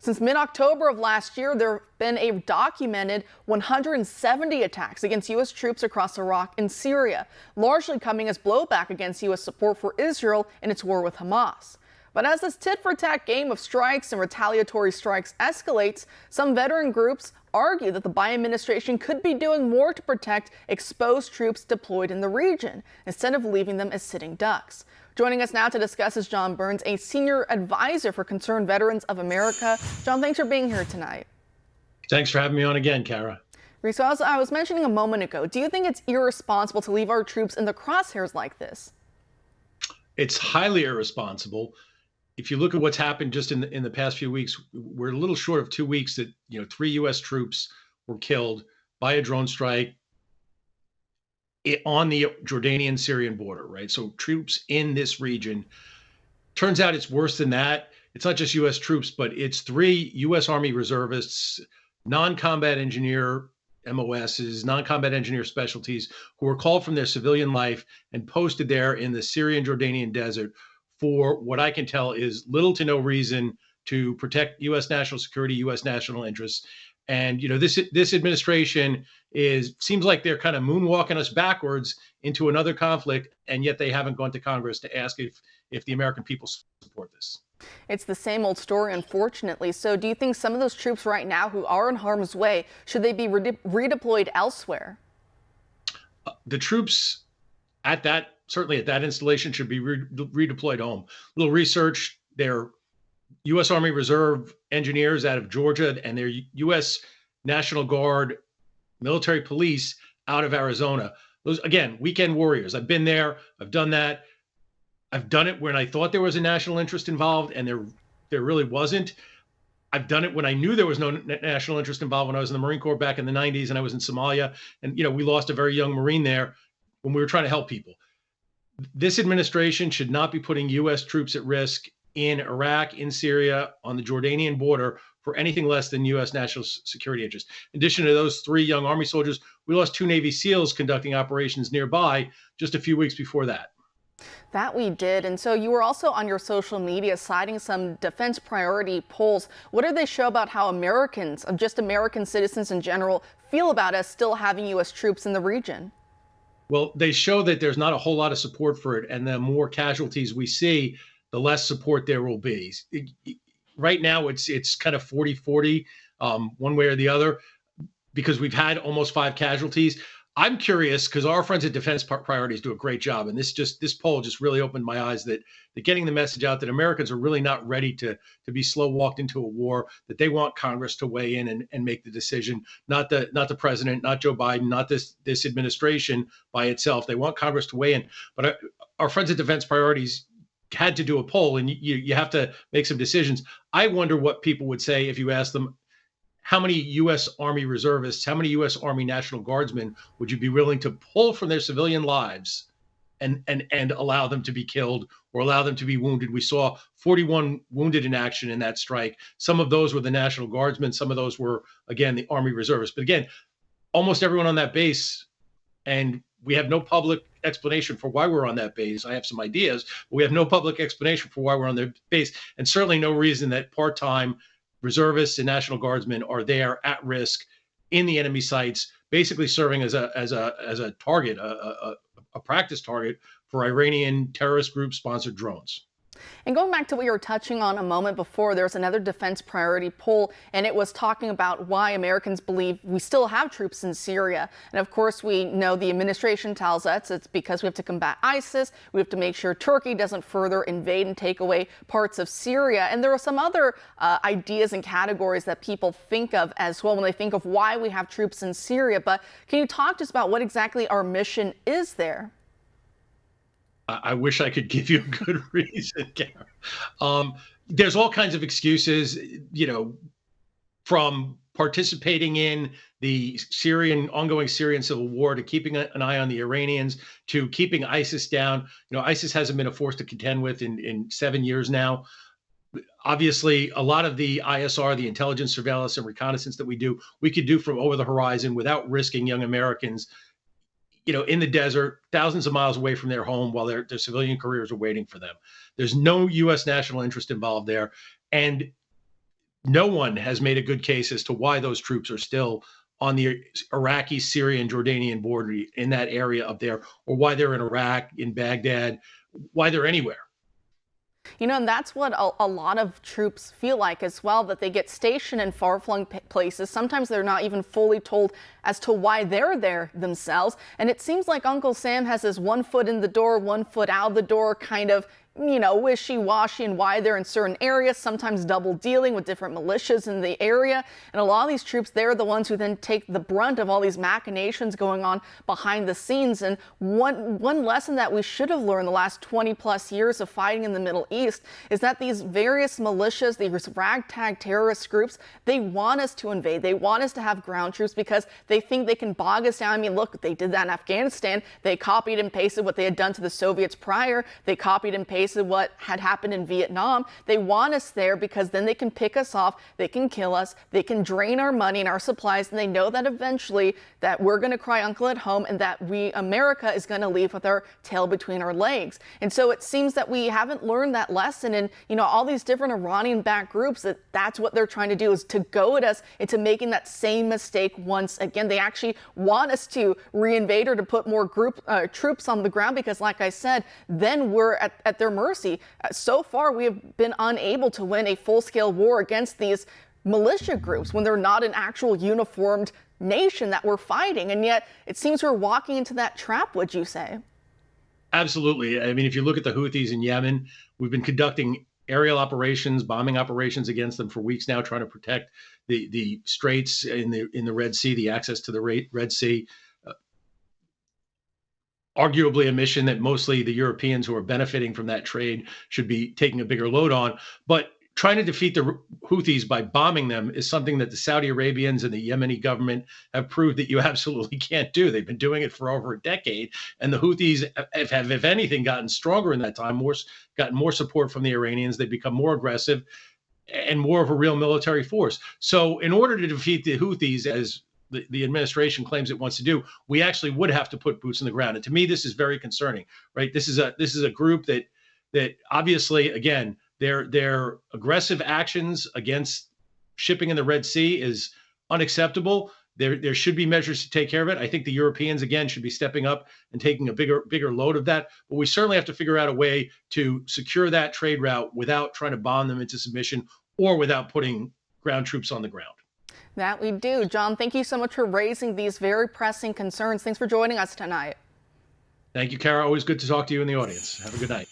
Since mid-October of last year, there have been a documented 170 attacks against U.S. troops across Iraq and Syria, largely coming as blowback against U.S. support for Israel in its war with Hamas. But as this tit-for-tat game of strikes and retaliatory strikes escalates, some veteran groups argue that the Biden administration could be doing more to protect exposed troops deployed in the region, instead of leaving them as sitting ducks. Joining us now to discuss is John Byrnes, a senior advisor for Concerned Veterans of America. John, thanks for being here tonight. Thanks for having me on again, Kara. So as I was mentioning a moment ago, do you think it's irresponsible to leave our troops in the crosshairs like this? It's highly irresponsible. If you look at what's happened just in the past few weeks, we're a little short of 2 weeks that 3 U.S. troops were killed by a drone strike on the Jordanian-Syrian border, right? So troops in this region. Turns out it's worse than that. It's not just U.S. troops, but it's 3 U.S. Army reservists, non-combat engineer MOSs, non-combat engineer specialties, who were called from their civilian life and posted there in the Syrian Jordanian desert for what I can tell is little to no reason to protect U.S. national security, U.S. national interests. And this administration seems like they're kind of moonwalking us backwards into another conflict, and yet they haven't gone to Congress to ask if the American people support this. It's the same old story, unfortunately. So do you think some of those troops right now who are in harm's way, should they be redeployed elsewhere? The troops certainly at that installation should be redeployed home. A little research, they're U.S. Army Reserve engineers out of Georgia, and they're U.S. National Guard military police out of Arizona. Those, again, weekend warriors. I've been there. I've done that. I've done it when I thought there was a national interest involved, and there really wasn't. I've done it when I knew there was no national interest involved, when I was in the Marine Corps back in the 90s and I was in Somalia. And, we lost a very young Marine there when we were trying to help people. This administration should not be putting U.S. troops at risk in Iraq, in Syria, on the Jordanian border for anything less than U.S. national security interests. In addition to those 3 young Army soldiers, we lost 2 Navy SEALs conducting operations nearby just a few weeks before that. That we did. And so you were also on your social media citing some defense priority polls. What do they show about how Americans, just American citizens in general, feel about us still having U.S. troops in the region? Well, they show that there's not a whole lot of support for it. And the more casualties we see, the less support there will be. Right now, it's kind of 40-40, one way or the other, because we've had almost 5 casualties. I'm curious, because our friends at Defense Priorities do a great job, and this poll just really opened my eyes that getting the message out that Americans are really not ready to be slow walked into a war, that they want Congress to weigh in and make the decision, not the president, not Joe Biden, not this administration by itself. They want Congress to weigh in. But our friends at Defense Priorities had to do a poll, and you have to make some decisions. I wonder what people would say if you asked them, how many U.S. Army reservists, how many U.S. Army National Guardsmen would you be willing to pull from their civilian lives and allow them to be killed or allow them to be wounded? We saw 41 wounded in action in that strike. Some of those were the National Guardsmen. Some of those were, again, the Army reservists. But again, almost everyone on that base, and we have no public explanation for why we're on that base. I have some ideas, but we have no public explanation for why we're on their base, and certainly no reason that part-time reservists and National Guardsmen are there at risk in the enemy sites, basically serving as a target, a practice target for Iranian terrorist group sponsored drones. And going back to what you were touching on a moment before, there's another defense priority poll, and it was talking about why Americans believe we still have troops in Syria. And of course, we know the administration tells us it's because we have to combat ISIS. We have to make sure Turkey doesn't further invade and take away parts of Syria. And there are some other ideas and categories that people think of as well when they think of why we have troops in Syria. But can you talk to us about what exactly our mission is there? I wish I could give you a good reason, Kara. There's all kinds of excuses, from participating in the ongoing Syrian civil war to keeping an eye on the Iranians to keeping ISIS down. ISIS hasn't been a force to contend with in 7 years now. Obviously, a lot of the ISR, the intelligence, surveillance, and reconnaissance that we could do from over the horizon without risking young Americans in the desert, thousands of miles away from their home while their civilian careers are waiting for them. There's no U.S. national interest involved there. And no one has made a good case as to why those troops are still on the Iraqi, Syrian, Jordanian border in that area up there, or why they're in Iraq, in Baghdad, why they're anywhere. And that's what a lot of troops feel like as well, that they get stationed in far-flung places. Sometimes they're not even fully told as to why they're there themselves. And it seems like Uncle Sam has his 1 foot in the door, 1 foot out the door kind of wishy-washy and why they're in certain areas, sometimes double dealing with different militias in the area. And a lot of these troops, they're the ones who then take the brunt of all these machinations going on behind the scenes. And one lesson that we should have learned the last 20 plus years of fighting in the Middle East is that these various militias, these ragtag terrorist groups, they want us to invade. They want us to have ground troops because they think they can bog us down. I mean, look, they did that in Afghanistan. They copied and pasted what they had done to the Soviets prior. They copied and pasted what had happened in Vietnam. They want us there because then they can pick us off, they can kill us, they can drain our money and our supplies, and they know that eventually that we're going to cry uncle at home and that America is going to leave with our tail between our legs. And so it seems that we haven't learned that lesson, and all these different Iranian-backed groups, that's what they're trying to do, is to goad us into making that same mistake once again. They actually want us to reinvade or to put more troops on the ground because, like I said, then we're at their mercy. So far, we have been unable to win a full-scale war against these militia groups when they're not an actual uniformed nation that we're fighting. And yet it seems we're walking into that trap, would you say? Absolutely. I mean, if you look at the Houthis in Yemen, we've been conducting aerial operations, bombing operations against them for weeks now, trying to protect the straits in the Red Sea, the access to the Red Sea. Arguably a mission that mostly the Europeans who are benefiting from that trade should be taking a bigger load on. But trying to defeat the Houthis by bombing them is something that the Saudi Arabians and the Yemeni government have proved that you absolutely can't do. They've been doing it for over a decade. And the Houthis have if anything, gotten stronger in that time, gotten more support from the Iranians. They've become more aggressive and more of a real military force. So in order to defeat the Houthis, as the administration claims it wants to do, we actually would have to put boots on the ground. And to me, this is very concerning, right? This is a group that obviously, again, their aggressive actions against shipping in the Red Sea is unacceptable. There should be measures to take care of it. I think the Europeans, again, should be stepping up and taking a bigger load of that. But we certainly have to figure out a way to secure that trade route without trying to bomb them into submission or without putting ground troops on the ground. That we do. John, thank you so much for raising these very pressing concerns. Thanks for joining us tonight. Thank you, Kara. Always good to talk to you in the audience. Have a good night.